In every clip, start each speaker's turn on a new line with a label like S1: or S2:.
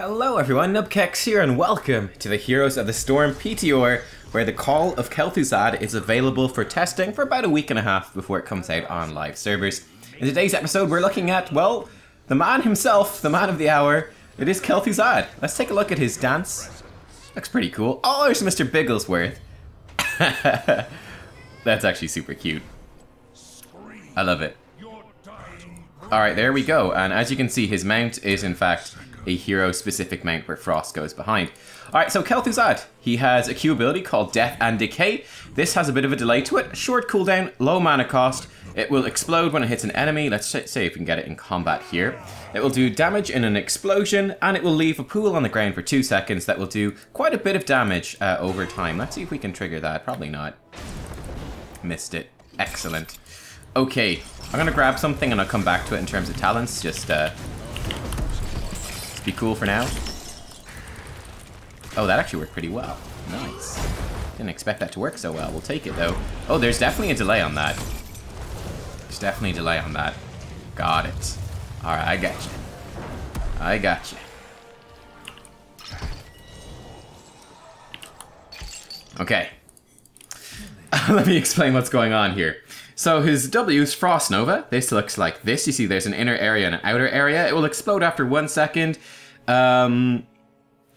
S1: Hello everyone, Nubkeks here and welcome to the Heroes of the Storm PTR, where the Call of Kel'thuzad is available for testing for about a week and a half before it comes out on live servers. In today's episode we're looking at, well, the man himself, the man of the hour. It is Kel'thuzad. Let's take a look at his dance. Looks pretty cool. Oh, there's Mr. Bigglesworth. That's actually super cute. I love it. Alright, there we go. And as you can see, his mount is in fact a hero-specific mount where Frost goes behind. Alright, so Kel'thuzad. He has a Q ability called Death and Decay. This has a bit of a delay to it. Short cooldown, low mana cost. It will explode when it hits an enemy. Let's say if we can get it in combat here. It will do damage in an explosion, and it will leave a pool on the ground for 2 seconds that will do quite a bit of damage over time. Let's see if we can trigger that. Probably not. Missed it. Excellent. Okay, I'm gonna grab something and I'll come back to it in terms of talents. Just be cool for now. Oh, that actually worked pretty well. Nice. Didn't expect that to work so well. We'll take it though. Oh, there's definitely a delay on that. There's definitely a delay on that. Got it. Alright, I got you. I got you. Okay. Let me explain what's going on here. So his W is Frost Nova. This looks like this. You see there's an inner area and an outer area. It will explode after 1 second. And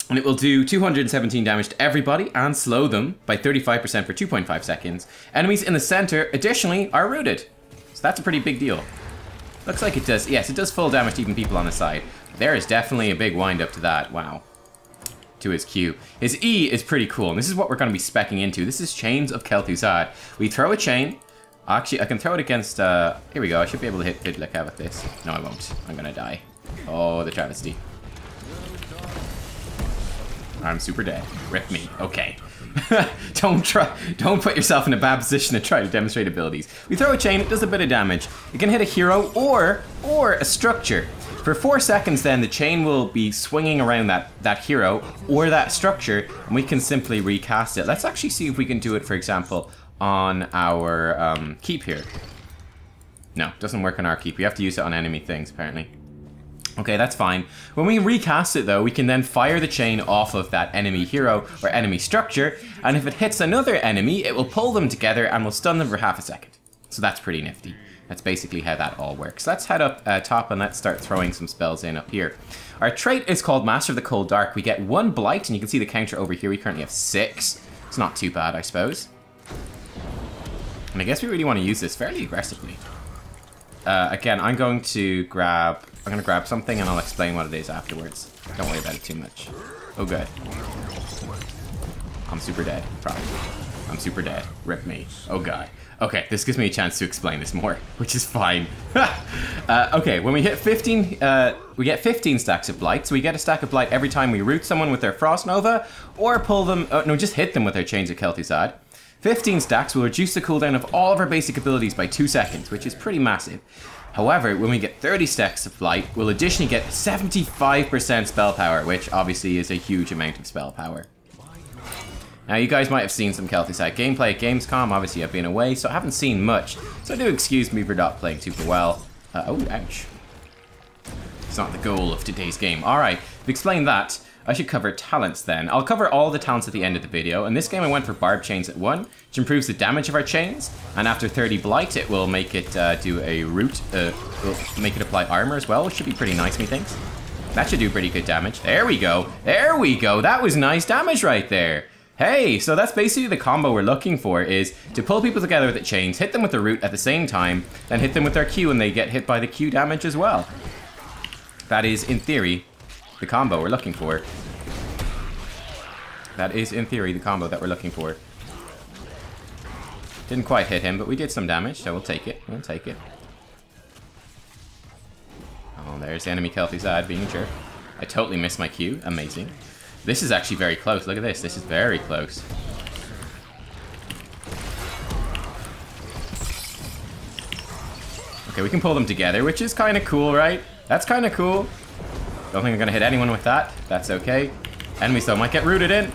S1: it will do 217 damage to everybody and slow them by 35% for 2.5 seconds. Enemies in the center, additionally, are rooted. So that's a pretty big deal. Looks like it does. Yes, it does full damage to even people on the side. There is definitely a big wind up to that. Wow. To his Q. His E is pretty cool. And this is what we're going to be speccing into. This is Chains of Kel'thuzad. We throw a chain. Actually, I can throw it against, here we go, I should be able to hit Phylactery with this. No, I won't. I'm gonna die. Oh, the travesty. I'm super dead. Rip me. Okay. Don't put yourself in a bad position to try to demonstrate abilities. We throw a chain, it does a bit of damage. It can hit a hero or a structure. For 4 seconds then, the chain will be swinging around that hero or that structure, and we can simply recast it. Let's actually see if we can do it, for example, on our keep here. No, doesn't work on our keep. We have to use it on enemy things, apparently. Okay, that's fine. When we recast it, though, we can then fire the chain off of that enemy hero or enemy structure, and if it hits another enemy, it will pull them together and will stun them for half a second. So that's pretty nifty. That's basically how that all works. Let's head up top and let's start throwing some spells in up here. Our trait is called Master of the Cold Dark. We get 1 Blight, and you can see the counter over here. We currently have 6. It's not too bad, I suppose. And I guess we really want to use this fairly aggressively. Again, I'm going to grab something and I'll explain what it is afterwards. Don't worry about it too much. Oh, good. I'm super dead, probably. I'm super dead. Rip me. Oh, God. Okay, this gives me a chance to explain this more, which is fine. Okay, when we hit 15, we get 15 stacks of Blight. So we get a stack of Blight every time we root someone with their Frost Nova or pull them, no, just hit them with our Chains of Kel'thuzad. 15 stacks will reduce the cooldown of all of our basic abilities by 2 seconds, which is pretty massive. However, when we get 30 stacks of Blight, we'll additionally get 75% spell power, which obviously is a huge amount of spell power. Now, you guys might have seen some Kel'thuzad gameplay at Gamescom. Obviously, I've been away, so I haven't seen much. So do excuse me for not playing super well. Oh, ouch. It's not the goal of today's game. Alright, to explain that, I should cover talents then. I'll cover all the talents at the end of the video. In this game I went for Barb Chains at 1, which improves the damage of our chains. And after 30 Blight it will make it do a root, will make it apply armor as well, which should be pretty nice, methinks. That should do pretty good damage. There we go. There we go. That was nice damage right there. Hey, so that's basically the combo we're looking for, is to pull people together with the chains, hit them with the root at the same time, then hit them with their Q and they get hit by the Q damage as well. That is, in theory, the combo we're looking for. That is, in theory, the combo that we're looking for. Didn't quite hit him, but we did some damage, so we'll take it. We'll take it. Oh, there's the enemy Kel'thuzad being a jerk. I totally missed my Q. Amazing. This is actually very close. Look at this. This is very close. Okay, we can pull them together, which is kind of cool, right? That's kind of cool. Don't think I'm going to hit anyone with that. That's okay. Enemies, though, might get rooted in.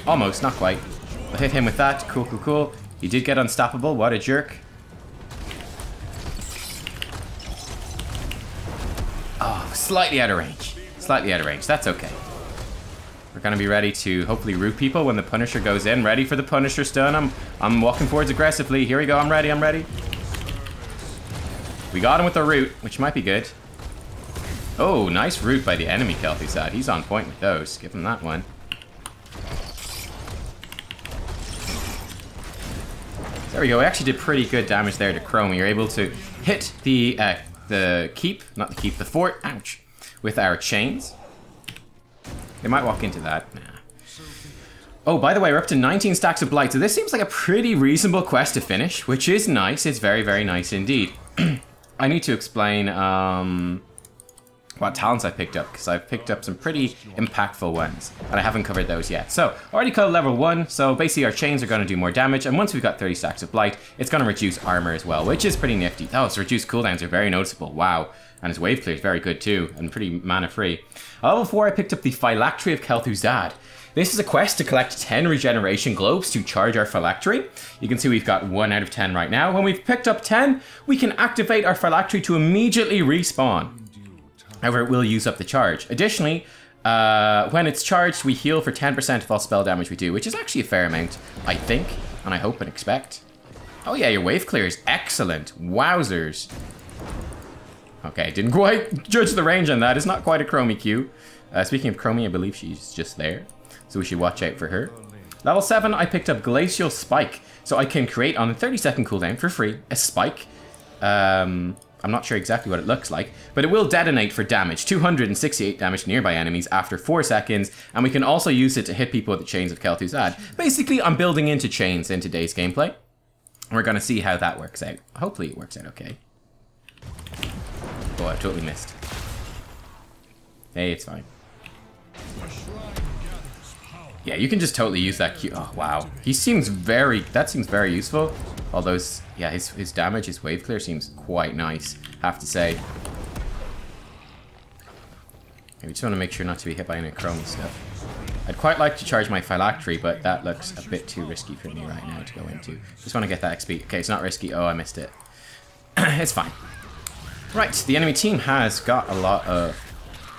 S1: Almost, not quite. I'll hit him with that. Cool, cool, cool. He did get unstoppable. What a jerk. Oh, slightly out of range. Slightly out of range. That's okay. We're going to be ready to hopefully root people when the Punisher goes in. Ready for the Punisher stun. I'm walking forwards aggressively. Here we go. I'm ready. I'm ready. We got him with the root, which might be good. Oh, nice root by the enemy Kel'thuzad. He's on point with those. Give him that one. There we go. We actually did pretty good damage there to Chromie. You're able to hit the fort, ouch, with our chains. They might walk into that. Nah. Oh, by the way, we're up to 19 stacks of blight. So this seems like a pretty reasonable quest to finish, which is nice. It's very, very nice indeed. I need to explain what talents I picked up, because I've picked up some pretty impactful ones, and I haven't covered those yet. So, already covered level 1, so basically our chains are going to do more damage, and once we've got 30 stacks of blight, it's going to reduce armor as well, which is pretty nifty. Oh, its reduced cooldowns are very noticeable, wow. And its wave clear is very good too, and pretty mana free. At level 4, I picked up the Phylactery of Kel'thuzad. This is a quest to collect 10 regeneration globes to charge our Phylactery. You can see we've got 1 out of 10 right now. When we've picked up 10, we can activate our Phylactery to immediately respawn. However, it will use up the charge. Additionally, when it's charged, we heal for 10% of all spell damage we do, which is actually a fair amount, I think, and I hope and expect. Oh yeah, your wave clear is excellent. Wowzers. Okay, didn't quite judge the range on that. It's not quite a Chromie Q. Speaking of Chromie, I believe she's just there, so we should watch out for her. Level 7, I picked up Glacial Spike, so I can create on a 30-second cooldown for free a spike. I'm not sure exactly what it looks like, but it will detonate for damage, 268 damage to nearby enemies after 4 seconds, and we can also use it to hit people with the Chains of Kel'thuzad. Basically, I'm building into chains in today's gameplay. We're going to see how that works out. Hopefully it works out okay. Oh, I totally missed. Hey, it's fine. Yeah, you can just totally use that Q. Oh, wow. That seems very useful. All those, yeah, his damage, his wave clear seems quite nice, have to say. We just want to make sure not to be hit by any Chromie stuff. I'd quite like to charge my Phylactery, but that looks a bit too risky for me right now to go into. Just want to get that XP. Okay, it's not risky. Oh, I missed it. It's fine. Right, the enemy team has got a lot of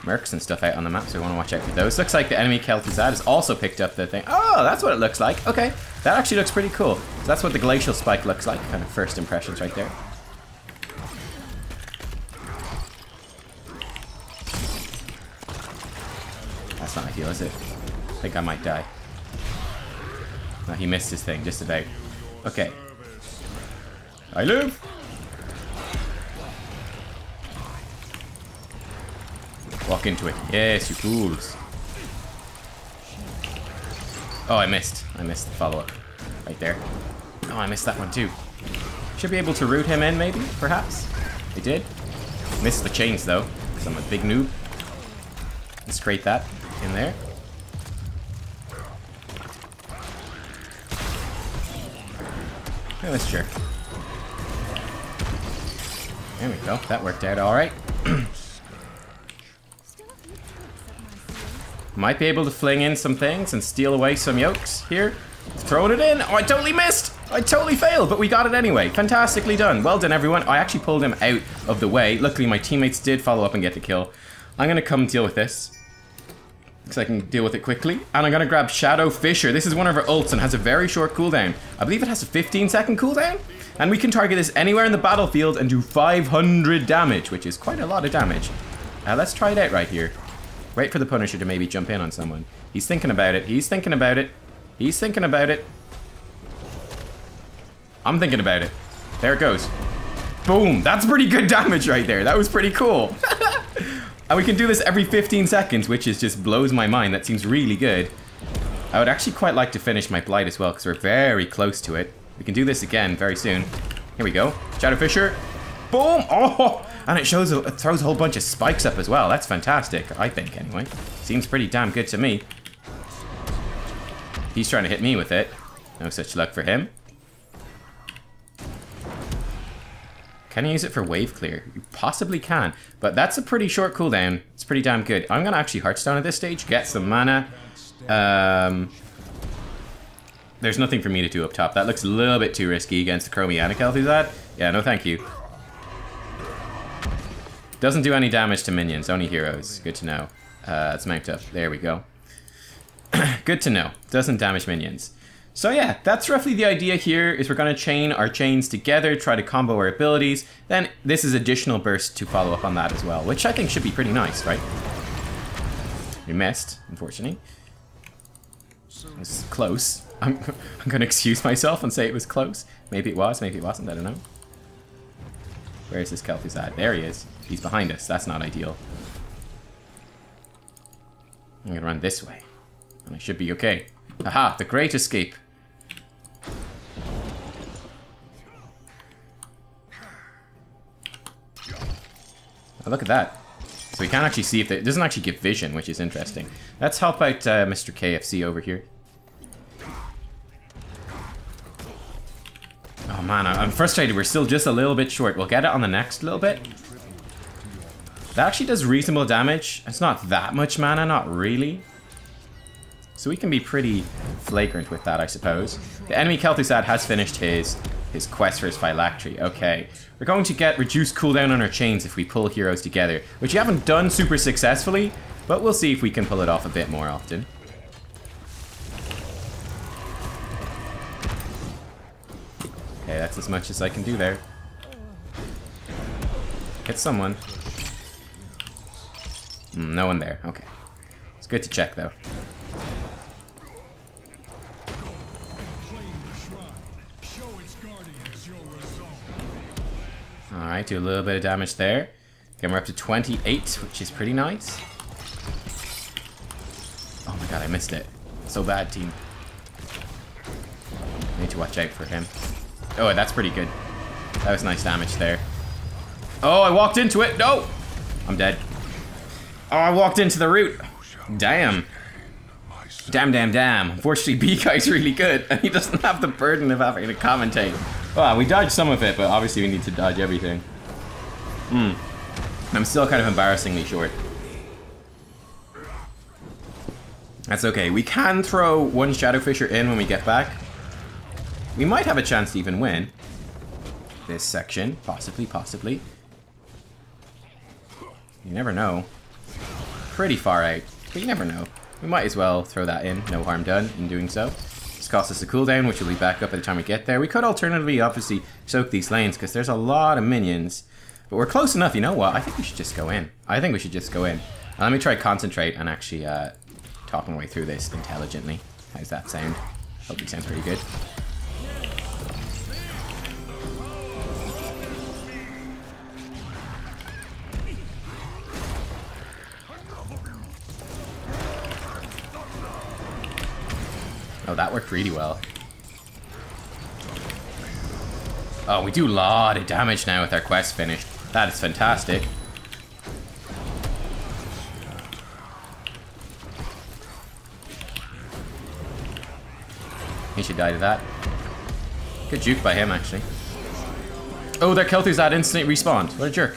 S1: mercs and stuff out on the map, so we want to watch out for those. Looks like the enemy Kel'thuzad has also picked up the thing. Oh, that's what it looks like. Okay, that actually looks pretty cool. So that's what the Glacial Spike looks like. Kind of first impressions right there. That's not ideal, is it? I think I might die. No, he missed his thing, just about. Okay. I live! Walk into it. Yes, you fools. Oh, I missed. I missed the follow-up. Right there. Oh, I missed that one too. Should be able to root him in, maybe? Perhaps? I did. Missed the chains, though, because I'm a big noob. Let's create that in there. Oh, let's jerk. There we go. That worked out alright. Might be able to fling in some things and steal away some yokes here. Throwing it in. Oh, I totally missed. I totally failed, but we got it anyway. Fantastically done. Well done, everyone. I actually pulled him out of the way. Luckily, my teammates did follow up and get the kill. I'm going to come deal with this, because I can deal with it quickly. And I'm going to grab Shadow Fissure. This is one of her ults and has a very short cooldown. I believe it has a 15-second cooldown. And we can target this anywhere in the battlefield and do 500 damage, which is quite a lot of damage. Let's try it out right here. Wait for the Punisher to maybe jump in on someone. He's thinking about it. He's thinking about it. He's thinking about it. I'm thinking about it. There it goes. Boom. That's pretty good damage right there. That was pretty cool. And we can do this every 15 seconds, which is just blows my mind. That seems really good. I would actually quite like to finish my Blight as well, because we're very close to it. We can do this again very soon. Here we go. Shadow Fissure. Boom. Oh! And it throws a whole bunch of spikes up as well. That's fantastic, I think, anyway. Seems pretty damn good to me. He's trying to hit me with it. No such luck for him. Can you use it for wave clear? You possibly can, but that's a pretty short cooldown. It's pretty damn good. I'm gonna actually Hearthstone at this stage, get some mana. There's nothing for me to do up top. That looks a little bit too risky against the Chromie and a Kel'thuzad. Yeah, no thank you. Doesn't do any damage to minions, only heroes. Good to know. Let's mount up. There we go. Good to know. Doesn't damage minions. So yeah, that's roughly the idea here, is we're going to chain our chains together, try to combo our abilities. Then this is additional burst to follow up on that as well, which I think should be pretty nice, right? We missed, unfortunately. It was close. I'm going to excuse myself and say it was close. Maybe it was, maybe it wasn't, I don't know. Where is this Kel'thuzad? There he is. He's behind us. That's not ideal. I'm going to run this way. And I should be okay. Aha, the great escape. Oh, look at that. So we can't actually see if it doesn't actually give vision, which is interesting. Let's help out Mr. KFC over here. Oh man, I'm frustrated. We're still just a little bit short. We'll get it on the next little bit. That actually does reasonable damage. It's not that much mana, not really. So we can be pretty flagrant with that, I suppose. The enemy Kel'thuzad has finished his quest for his Phylactery. Okay. We're going to get reduced cooldown on our chains if we pull heroes together, which you haven't done super successfully, but we'll see if we can pull it off a bit more often. Okay, that's as much as I can do there. Hit someone. No one there. Okay. It's good to check, though. Alright, do a little bit of damage there. Okay, we're up to 28, which is pretty nice. Oh my god, I missed it. So bad, team. I need to watch out for him. Oh, that's pretty good. That was nice damage there. Oh, I walked into it. No! I'm dead. Oh, I walked into the root. Damn. Damn. Unfortunately, B-Guy's really good, and he doesn't have the burden of having to commentate. Well, we dodged some of it, but obviously we need to dodge everything. I'm still kind of embarrassingly short. That's okay. We can throw one Shadow Fissure in when we get back. We might have a chance to even win this section. Possibly. You never know. Pretty far out, but you never know. We might as well throw that in. No harm done in doing so. This costs us a cooldown, which will be back up by the time we get there. We could alternatively, obviously, soak these lanes, because there's a lot of minions. But we're close enough, you know what? I think we should just go in. Let me try concentrate and actually talk my way through this intelligently. How's that sound? Hopefully sounds pretty good. Oh, that worked really well. Oh, we do a lot of damage now with our quest finished. That is fantastic. He should die to that. Good juke by him, actually. Oh, their Kel'thuzad instantly respawned. What a jerk.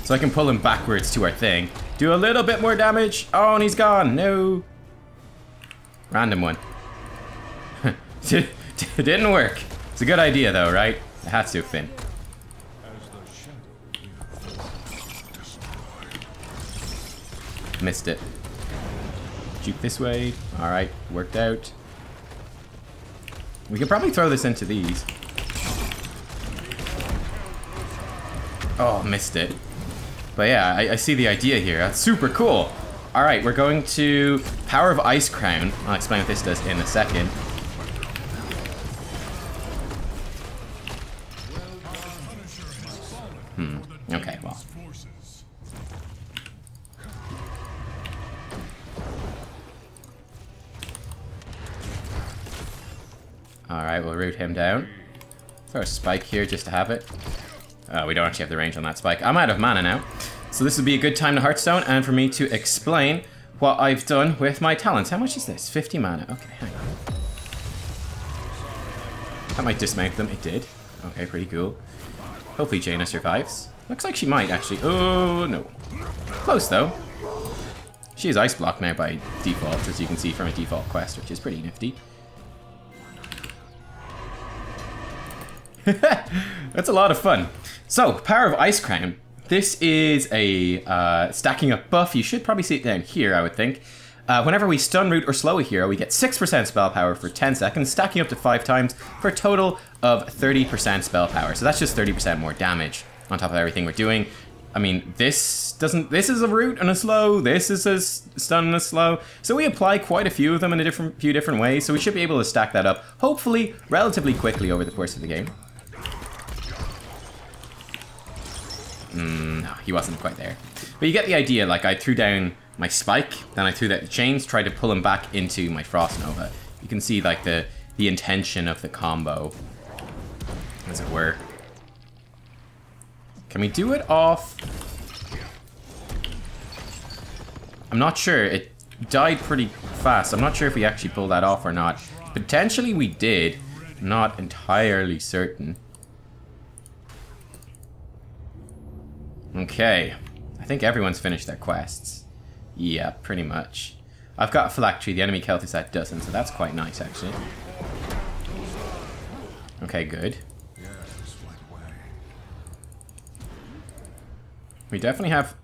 S1: So I can pull him backwards to our thing. Do a little bit more damage. Oh, and he's gone. No. Random one. Didn't work. It's a good idea, though, right? It has to have been. Missed it. Juke this way. Alright, worked out. We could probably throw this into these. Oh, missed it. But yeah, I see the idea here. That's super cool. Alright, we're going to Power of Ice Crown. I'll explain what this does in a second. Okay, well. Alright, we'll root him down. Throw a spike here just to have it. We don't actually have the range on that spike. I'm out of mana now. So this would be a good time to Hearthstone and for me to explain what I've done with my talents. How much is this? 50 mana. Okay, hang on. That might dismount them. It did. Okay, pretty cool. Hopefully Jaina survives. Looks like she might, actually. Oh, no. Close, though. She is Ice Block now by default, as you can see from a default quest, which is pretty nifty. That's a lot of fun. So, Power of Ice Crown. This is a stacking up buff. You should probably see it down here, I would think. Whenever we stun, root, or slow a hero, we get 6% spell power for 10 seconds, stacking up to 5 times for a total of 30% spell power. So that's just 30% more damage on top of everything we're doing. I mean, this is a root and a slow, this is a stun and a slow. So we apply quite a few of them in a few different ways, so we should be able to stack that up, hopefully, relatively quickly over the course of the game. No, he wasn't quite there. But you get the idea, like I threw down my spike, then I threw out the chains, tried to pull him back into my Frost Nova. You can see like the intention of the combo, as it were. Can we do it off? I'm not sure. It died pretty fast. I'm not sure if we actually pulled that off or not. Potentially we did. Not entirely certain. Okay. I think everyone's finished their quests. Yeah, pretty much. I've got a Phylactery, the enemy Kel'thuzad doesn't, so that's quite nice, actually. Okay, good. We definitely have...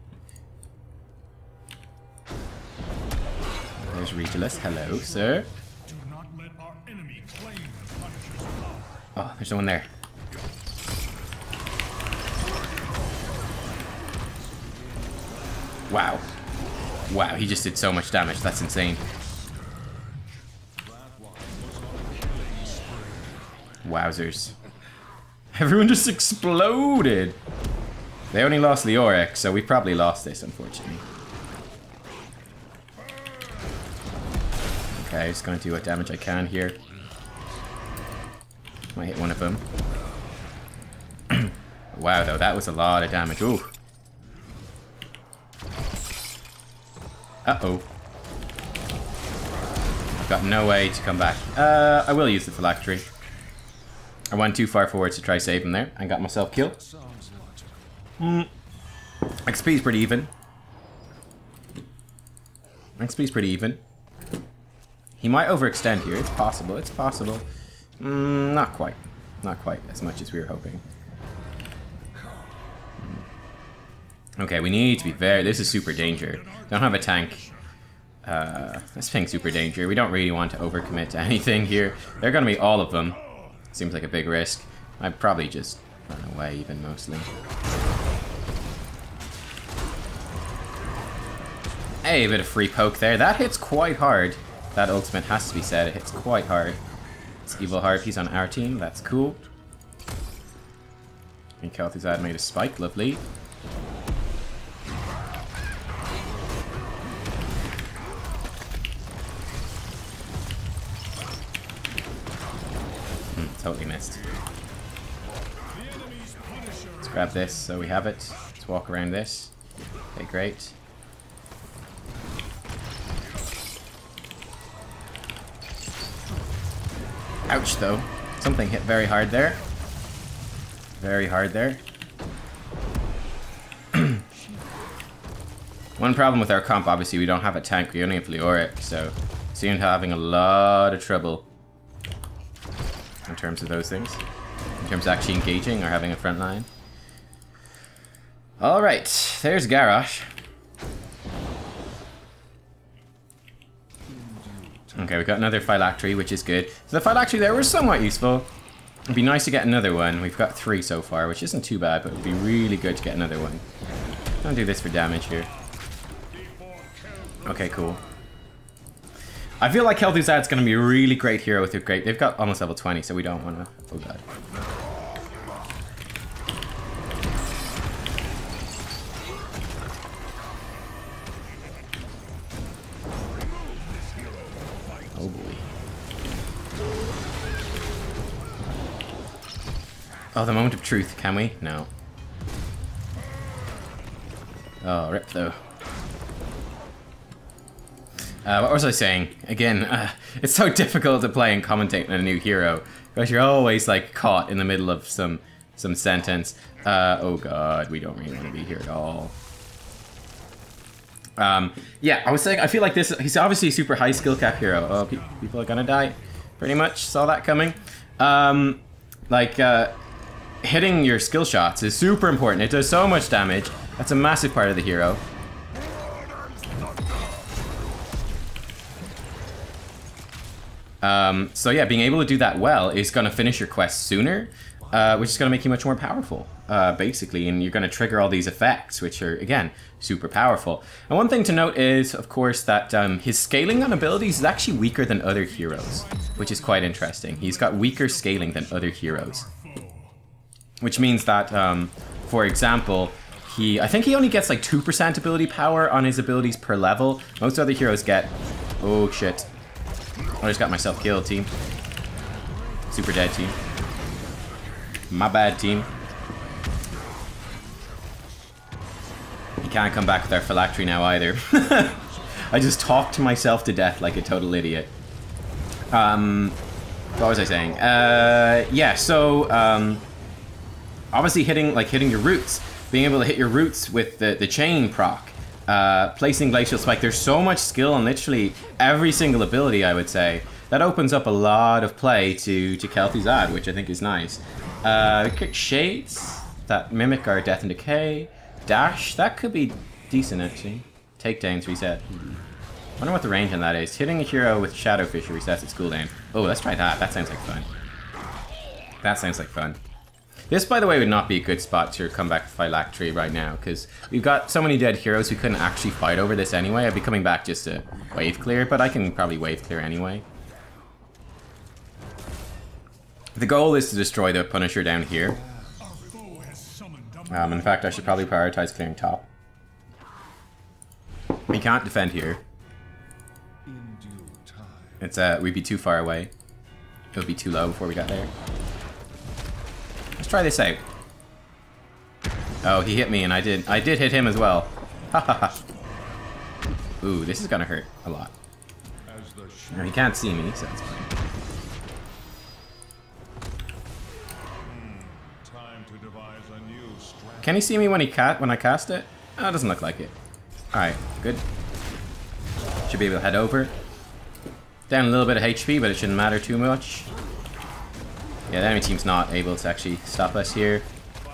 S1: There's Regulus. Hello, sir. Oh, there's no one there. Wow. Wow, he just did so much damage. That's insane. Wowzers. Everyone just exploded. They only lost Leoric, so we probably lost this, unfortunately. Okay, just gonna do what damage I can here. Might hit one of them. Wow, though, that was a lot of damage. Ooh. Uh-oh. I've got no way to come back. I will use the Phylactery. I went too far forward to try save him there and got myself killed. XP's pretty even. XP's pretty even. He might overextend here. It's possible. It's possible. Not quite. Not quite as much as we were hoping. Okay, we need to be very... This is super danger. Don't have a tank. Let's ping super danger. We don't really want to overcommit to anything here. They're going to be all of them. Seems like a big risk. I'd probably just run away even mostly. Hey, a bit of free poke there. That hits quite hard. That ultimate has to be said. It hits quite hard. It's Evil Harpies on our team. That's cool. And Kel'Thuzad made a spike. Lovely. Totally missed. Let's grab this so we have it. Let's walk around this. Okay, great. Ouch, though. Something hit very hard there. Very hard there. One problem with our comp, obviously, we don't have a tank. We only have Leoric, so seem to having a lot of trouble in terms of those things. In terms of actually engaging or having a front line. Alright, there's Garrosh. Okay, we got another Phylactery, which is good. So the Phylactery there was somewhat useful. It'd be nice to get another one. We've got 3 so far, which isn't too bad, but it'd be really good to get another one. Don't do this for damage here. Okay, cool. I feel like Kel'Thuzad's going to be a really great hero with a great... They've got almost level 20, so we don't want to... Oh, God. Oh, boy. Oh, the moment of truth. Can we? No. Oh, rip, though. What was I saying? Again, it's so difficult to play and commentate on a new hero because you're always like caught in the middle of some sentence. Oh god, we don't really want to be here at all. Yeah, I was saying I feel like this. He's obviously a super high skill cap hero. Oh, people are gonna die. Pretty much saw that coming. hitting your skill shots is super important. It does so much damage. That's a massive part of the hero. So yeah, being able to do that well is going to finish your quest sooner, which is going to make you much more powerful, basically, and you're going to trigger all these effects, which are, again, super powerful. And one thing to note is, of course, that his scaling on abilities is actually weaker than other heroes, which is quite interesting. He's got weaker scaling than other heroes, which means that, for example, I think he only gets like 2% ability power on his abilities per level. Most other heroes get... Oh, shit. I just got myself killed, team. Super dead, team. My bad, team. You can't come back with our Phylactery now either. I just talked myself to death like a total idiot. What was I saying? Yeah, so obviously hitting your roots, being able to hit your roots with the chain proc, placing Glacial Spike. There's so much skill on literally every single ability, I would say. That opens up a lot of play to Kel'thuzad, which I think is nice. Quick Shades, that mimic our Death and Decay. Dash, that could be decent actually. Takedowns reset. I wonder what the range on that is. Hitting a hero with Shadow Fissure resets its cooldown. Oh, let's try that. That sounds like fun. That sounds like fun. This, by the way, would not be a good spot to come back to Phylactery right now, because we've got so many dead heroes who couldn't actually fight over this anyway. I'd be coming back just to wave clear, but I can probably wave clear anyway. The goal is to destroy the Punisher down here. In fact, I should probably prioritize clearing top. We can't defend here. It's we'd be too far away. It would be too low before we got there. Let's try this out. Oh, he hit me, and I did hit him as well. Ha ha ha. Ooh, this is gonna hurt a lot. No, he can't see me, so that's fine. Can he see me when I cast it? Oh, it doesn't look like it. Alright, good. Should be able to head over. Down a little bit of HP, but it shouldn't matter too much. Yeah, the enemy team's not able to actually stop us here.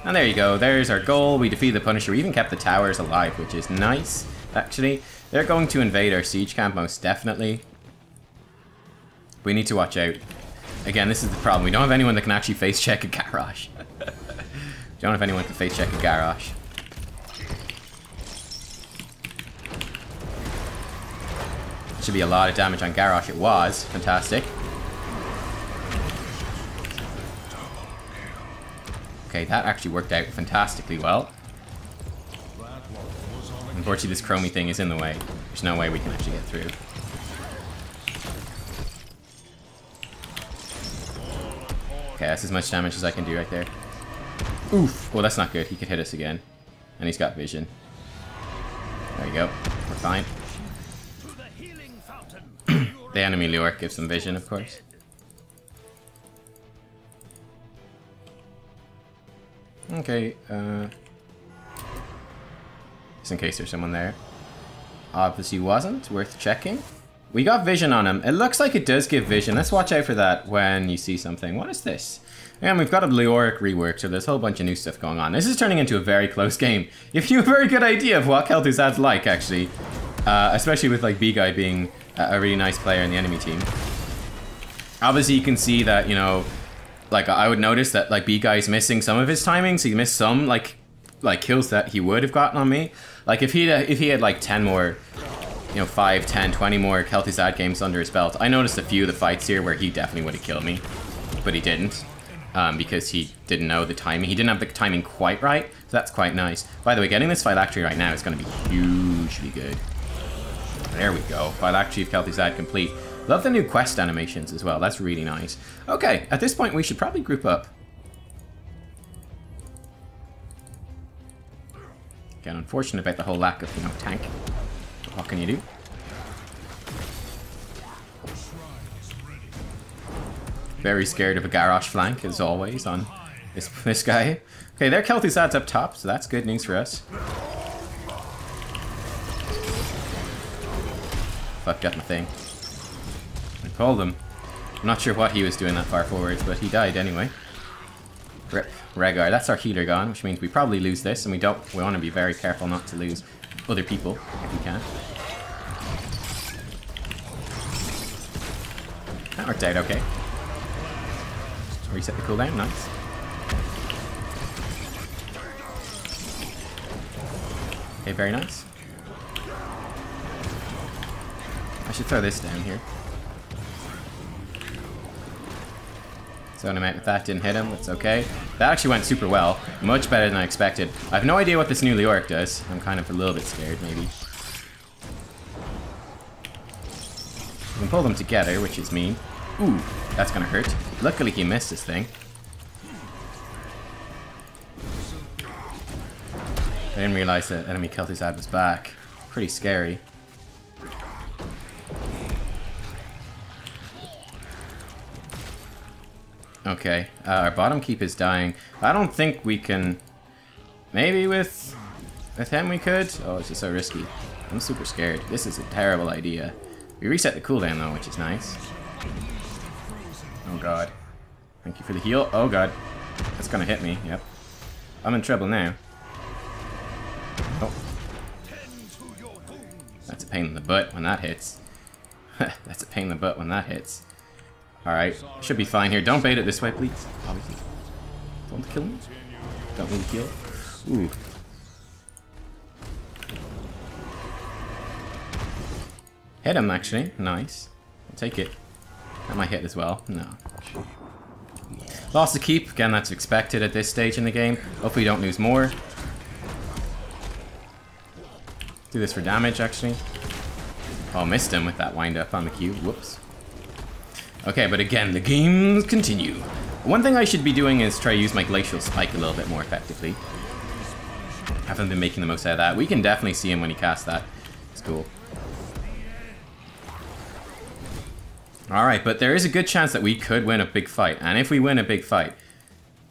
S1: And there you go, there's our goal. We defeated the Punisher. We even kept the towers alive, which is nice, actually. They're going to invade our siege camp, most definitely. We need to watch out. Again, this is the problem. We don't have anyone that can actually face check a Garrosh. Don't know if anyone can face check a Garrosh. Should be a lot of damage on Garrosh. It was fantastic. Okay, that actually worked out fantastically well. Unfortunately, this chromey thing is in the way. There's no way we can actually get through. Okay, that's as much damage as I can do right there. Oof. Well, that's not good. He could hit us again. And he's got vision. There you go. We're fine. The enemy lure gives him vision, of course. Okay, just in case there's someone there. Obviously wasn't. Worth checking. We got vision on him. It looks like it does give vision. Let's watch out for that when you see something. What is this? And we've got a Leoric rework, so there's a whole bunch of new stuff going on. This is turning into a very close game. Gives you a very good idea of what Kel'Thuzad's like, actually. Especially with, like, B-Guy being a really nice player in the enemy team. Obviously, you can see that, you know, like, I would notice that, like, B-Guy's missing some of his timings. He missed some, like kills that he would have gotten on me. Like, if he had, like, 10 more, you know, 5, 10, 20 more Kel'Thuzad games under his belt. I noticed a few of the fights here where he definitely would have killed me. But he didn't. Because he didn't know the timing. He didn't have the timing quite right, so that's quite nice. By the way, getting this Phylactery right now is going to be hugely good. There we go. Phylactery of Kel'Thuzad complete. Love the new quest animations as well. That's really nice. Okay, at this point we should probably group up. Again, unfortunate about the whole lack of, you know, tank. What can you do? Very scared of a Garrosh flank, as always, on this guy. Okay, their Kel'Thuzad's up top, so that's good news for us. Fucked up my thing. I pulled him. I'm not sure what he was doing that far forwards, but he died anyway. Rip. Rhaegar. That's our healer gone, which means we probably lose this, and we want to be very careful not to lose other people if we can. That worked out okay. Just reset the cooldown, nice. Okay, very nice. I should throw this down here. Zone him out with that, didn't hit him, that's okay. That actually went super well, much better than I expected. I have no idea what this new Leoric does. I'm kind of a little bit scared, maybe. We can pull them together, which is mean. Ooh, that's gonna hurt. Luckily he missed this thing. I didn't realize that enemy Kel'thuzad was back. Pretty scary. Okay, our bottom keep is dying. I don't think we can... Maybe with him we could? Oh, it's just so risky. I'm super scared. This is a terrible idea. We reset the cooldown though, which is nice. Oh god. Thank you for the heal. Oh god. That's gonna hit me, yep. I'm in trouble now. Oh. That's a pain in the butt when that hits. That's a pain in the butt when that hits. Alright, should be fine here. Don't bait it this way, please. Obviously. Don't kill me. Don't need to kill. Ooh. Hit him, actually. Nice. I'll take it. That might hit as well. No. Lost the keep. Again, that's expected at this stage in the game. Hopefully we don't lose more. Do this for damage, actually. Oh, missed him with that wind-up on the Q. Whoops. Okay, but again, the games continue. One thing I should be doing is try to use my Glacial Spike a little bit more effectively. Haven't been making the most out of that. We can definitely see him when he casts that. It's cool. Alright, but there is a good chance that we could win a big fight. And if we win a big fight,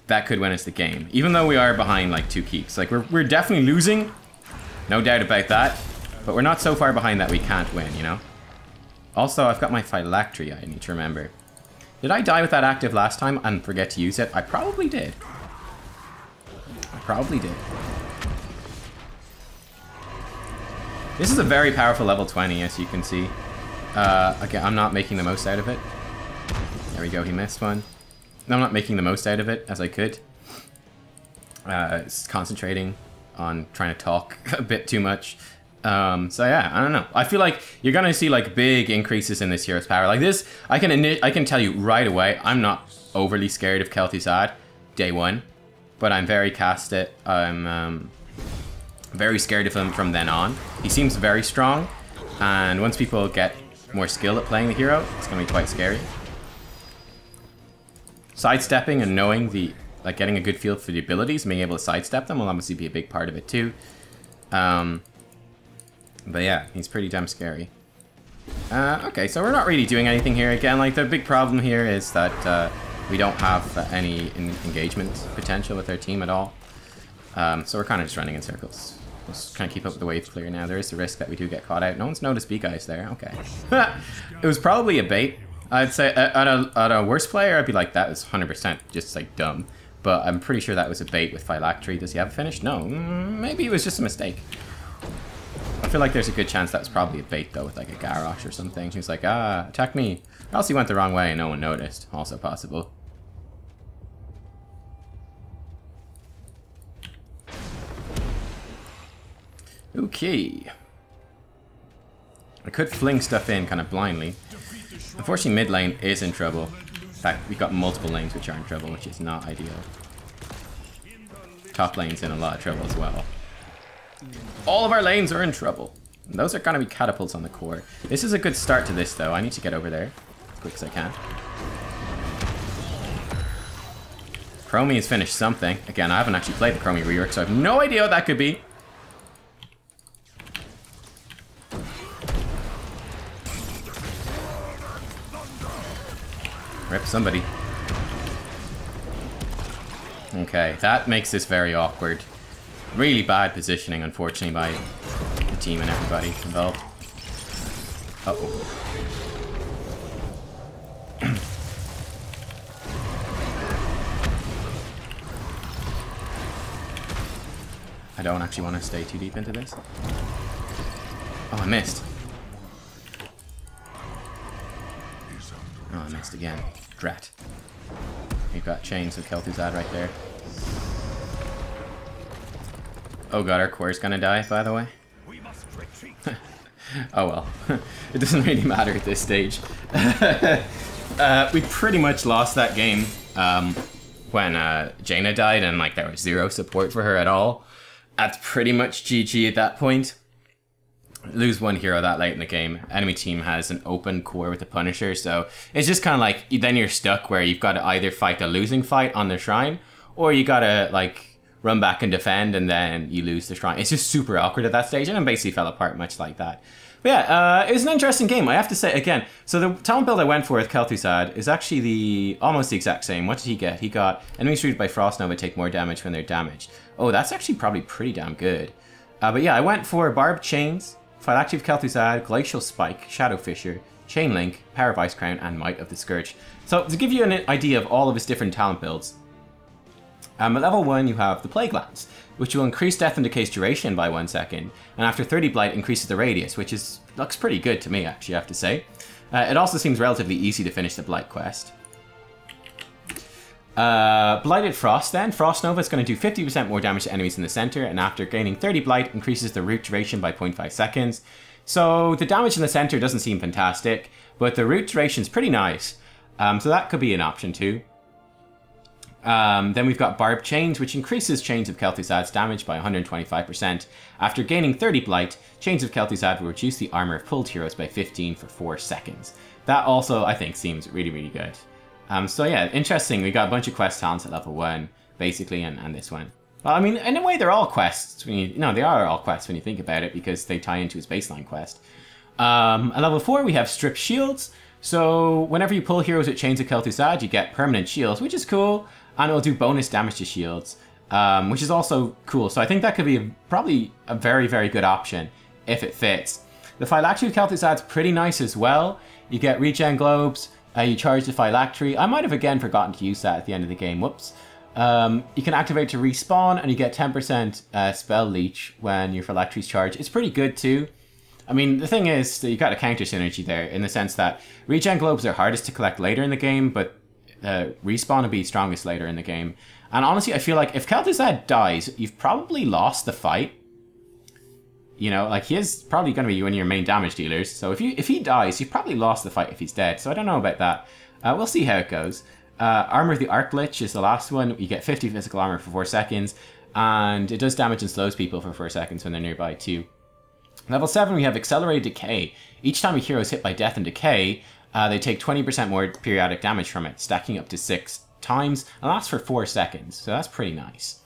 S1: that could win us the game. Even though we are behind like 2 keeps. Like, we're definitely losing. No doubt about that. But we're not so far behind that we can't win, you know? Also, I've got my Phylactery I need to remember. Did I die with that active last time and forget to use it? I probably did. I probably did. This is a very powerful level 20, as you can see. Again, I'm not making the most out of it. There we go, he missed one. I'm not making the most out of it as I could. It's concentrating on trying to talk a bit too much. So yeah, I don't know. I feel like you're gonna see like big increases in this hero's power. Like this, I can tell you right away, I'm not overly scared of Kel'Thuzad day 1, but I'm very cast it. I'm very scared of him from then on. He seems very strong, and once people get more skill at playing the hero, it's gonna be quite scary. Sidestepping and knowing the, like getting a good feel for the abilities, and being able to sidestep them will obviously be a big part of it too. But yeah, he's pretty damn scary. Okay, so we're not really doing anything here. Again, like the big problem here is that we don't have any engagement potential with our team at all. So we're kind of just running in circles. Just kind of keep up with the wave clear now. There is the risk that we do get caught out. No one's noticed B-guys there. Okay. It was probably a bait. I'd say at a worse player, I'd be like, that is 100% just like dumb. But I'm pretty sure that was a bait with Phylactery. Does he have a finish? No. Maybe it was just a mistake. I feel like there's a good chance that was probably a bait though, with like a Garrosh or something. He was like, ah, attack me. Or else he went the wrong way and no one noticed. Also possible. Okay. I could fling stuff in kind of blindly. Unfortunately, mid lane is in trouble. In fact, we've got multiple lanes which are in trouble, which is not ideal. Top lane's in a lot of trouble as well. All of our lanes are in trouble. And those are going to be catapults on the core. This is a good start to this, though. I need to get over there as quick as I can. Chromie has finished something. Again, I haven't actually played the Chromie rework, so I have no idea what that could be. Rip somebody. Okay, that makes this very awkward. Really bad positioning, unfortunately, by the team and everybody involved. Uh-oh. don't actually want to stay too deep into this. Oh, I missed. Oh, I missed again. Drat. We've got chains with Kel'thuzad right there. Oh god, our core's gonna die, by the way.
S2: We must retreat.
S1: Oh well. It doesn't really matter at this stage. We pretty much lost that game when Jaina died and like there was zero support for her at all. That's pretty much GG at that point. Lose one hero that late in the game. Enemy team has an open core with the Punisher, so it's just kind of like, then you're stuck where you've got to either fight the losing fight on the shrine, or you gotta like run back and defend and then you lose the shrine. It's just super awkward at that stage, and it basically fell apart much like that. But yeah, it was an interesting game, I have to say again. So the talent build I went for with Kel'thuzad is actually almost the exact same. What did he get? He got enemies treated by Frost Nova take more damage when they're damaged. Oh, that's actually probably pretty damn good. But yeah, I went for Barbed Chains, Phylactery of Kel'thuzad, Glacial Spike, Shadow Fissure, Chain Link, Power of Ice Crown, and Might of the Scourge. So to give you an idea of all of his different talent builds, at level 1 you have the Plague Lance, which will increase Death and Decay's duration by 1 second, and after 30 Blight increases the radius, which looks pretty good to me actually, I have to say. It also seems relatively easy to finish the Blight quest. Blighted Frost then. Frost Nova is going to do 50% more damage to enemies in the center, and after gaining 30 Blight, increases the root duration by 0.5 seconds. So the damage in the center doesn't seem fantastic, but the root duration is pretty nice. So that could be an option too. Then we've got Barbed Chains, which increases Chains of Kel'thuzad's damage by 125%. After gaining 30 Blight, Chains of Kel'thuzad will reduce the armor of pulled heroes by 15 for 4 seconds. That also, I think, seems really, really good. So yeah, interesting. We got a bunch of quest talents at level 1, basically, and this one. Well, I mean, in a way, they're all quests. No, they are all quests when you think about it, because they tie into his baseline quest. At level 4, we have Strip Shields. So whenever you pull heroes with Chains of Kel'thuzad, you get permanent shields, which is cool, and it'll do bonus damage to shields, which is also cool. So I think that could be probably a very, very good option if it fits. The Phylactery of Kel'thuzad's pretty nice as well. You get regen globes. You charge the Phylactery. I might have again forgotten to use that at the end of the game. Whoops. You can activate to respawn, and you get 10% spell leech when your Phylactery's charged. It's pretty good too. I mean, the thing is that you got a counter synergy there in the sense that regen globes are hardest to collect later in the game, but respawn will be strongest later in the game. And honestly, I feel like if Kel'thuzad dies, you've probably lost the fight. You know, like, he is probably going to be one of your main damage dealers. So if he dies, you've probably lost the fight if he's dead. So I don't know about that. We'll see how it goes. Armor of the Archlich is the last one. You get 50 physical armor for 4 seconds. And it does damage and slows people for 4 seconds when they're nearby too. Level 7, we have Accelerated Decay. Each time a hero is hit by Death and Decay, they take 20% more periodic damage from it, stacking up to 6 times. And lasts for 4 seconds. So that's pretty nice.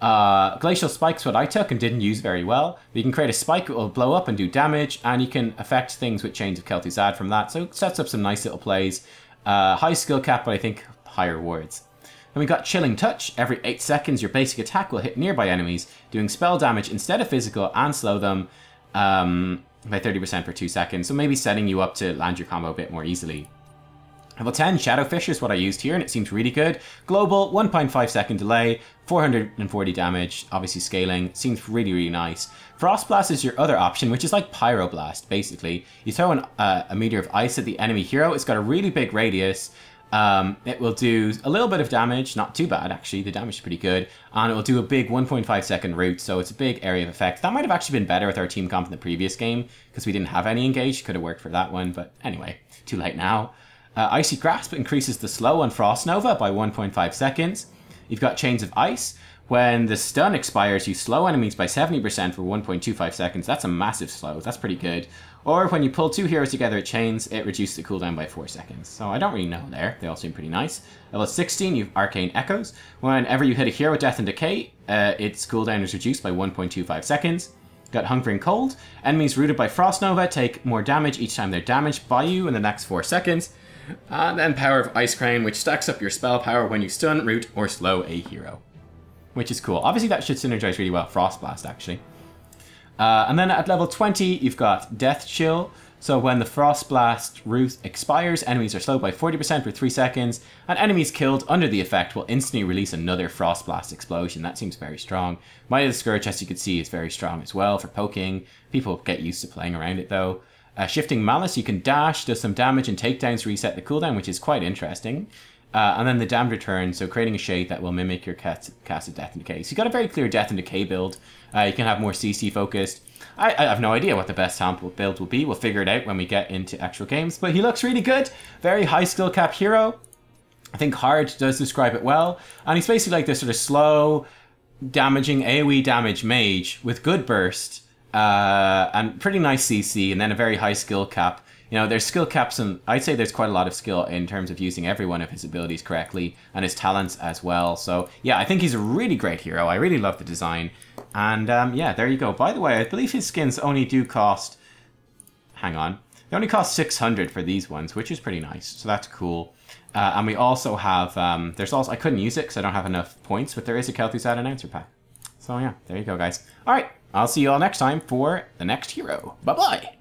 S1: Glacial Spike's what I took and didn't use very well. You can create a spike that will blow up and do damage, and you can affect things with Chains of Kel'thuzad from that, so it sets up some nice little plays. High skill cap, but I think high rewards. Then we got Chilling Touch. Every 8 seconds, your basic attack will hit nearby enemies, doing spell damage instead of physical, and slow them by 30% for 2 seconds, so maybe setting you up to land your combo a bit more easily. Level 10, Shadow Fissure is what I used here, and it seems really good. Global, 1.5 second delay, 440 damage, obviously scaling, seems really, really nice. Frost Blast is your other option, which is like Pyroblast, basically. You throw a meteor of ice at the enemy hero, it's got a really big radius, it will do a little bit of damage, not too bad actually, the damage is pretty good, and it will do a big 1.5 second root, so it's a big area of effect. That might have actually been better with our team comp in the previous game, because we didn't have any engaged, could have worked for that one, but anyway, too late now. Icy Grasp increases the slow on Frost Nova by 1.5 seconds. You've got Chains of Ice. When the stun expires, you slow enemies by 70% for 1.25 seconds. That's a massive slow. That's pretty good. Or when you pull 2 heroes together at Chains, it reduces the cooldown by 4 seconds. So I don't really know there. They all seem pretty nice. Level 16, you have Arcane Echoes. Whenever you hit a hero with Death and Decay, its cooldown is reduced by 1.25 seconds. Got Hungering Cold. Enemies rooted by Frost Nova take more damage each time they're damaged by you in the next 4 seconds. And then Power of Ice Crown, which stacks up your spell power when you stun, root, or slow a hero. Which is cool. Obviously that should synergize really well. Frost Blast, actually. And then at level 20, you've got Death Chill. So when the Frost Blast route expires, enemies are slowed by 40% for 3 seconds, and enemies killed under the effect will instantly release another Frost Blast explosion. That seems very strong. Might of the Scourge, as you can see, is very strong as well for poking. People get used to playing around it though. Shifting Malice, you can dash, does some damage, and takedowns reset the cooldown, which is quite interesting. And then the damned return, so creating a shade that will mimic your cast of Death and Decay. So you got a very clear Death and Decay build. You can have more CC focused. I have no idea what the best talent build will be. We'll figure it out when we get into actual games. But he looks really good. Very high skill cap hero. I think Hard does describe it well. And he's basically like this sort of slow, damaging AoE damage mage with good burst. And pretty nice CC, and then a very high skill cap. You know, there's skill caps, and I'd say there's quite a lot of skill in terms of using every one of his abilities correctly, and his talents as well. So, yeah, I think he's a really great hero. I really love the design. And, yeah, there you go. By the way, I believe his skins only do cost... Hang on. They only cost 600 for these ones, which is pretty nice. So that's cool. And we also have... there's also... I couldn't use it because I don't have enough points, but there is a Kel'thuzad announcer pack. So, yeah, there you go, guys. All right, I'll see you all next time for the next hero. Bye-bye!